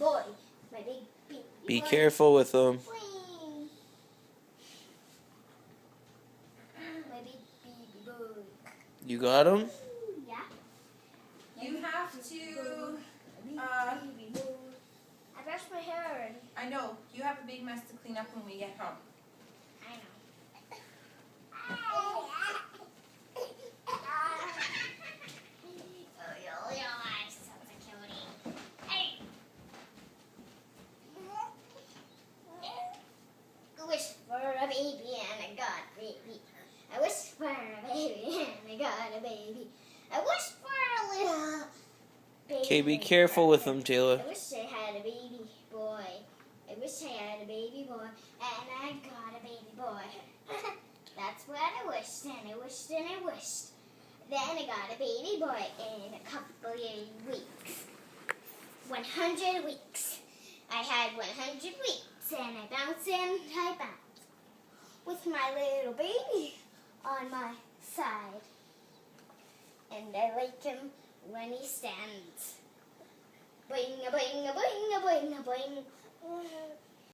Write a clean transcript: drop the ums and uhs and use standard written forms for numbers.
boy. My big baby Be boy. careful with them. Whee! My big baby boy. You got them? Yeah. You have to, Baby boy. I brushed my hair already. I know, you have a big mess to clean up when we get home. I know. I wish for a baby and I got a baby. I wish for a baby and I got a baby. I wish for a little baby. Okay, be careful with them, I Taylor. wish I had a baby boy. I wish I had a baby boy and I got a baby boy. That's what I wished and I wished and I wished. Then I got a baby boy in a couple of weeks. 100 weeks. I had 100 weeks and I bounced and I bounced with my little baby on my side. And I like him when he stands. Boing, a boing, a boing, a boing, a boing.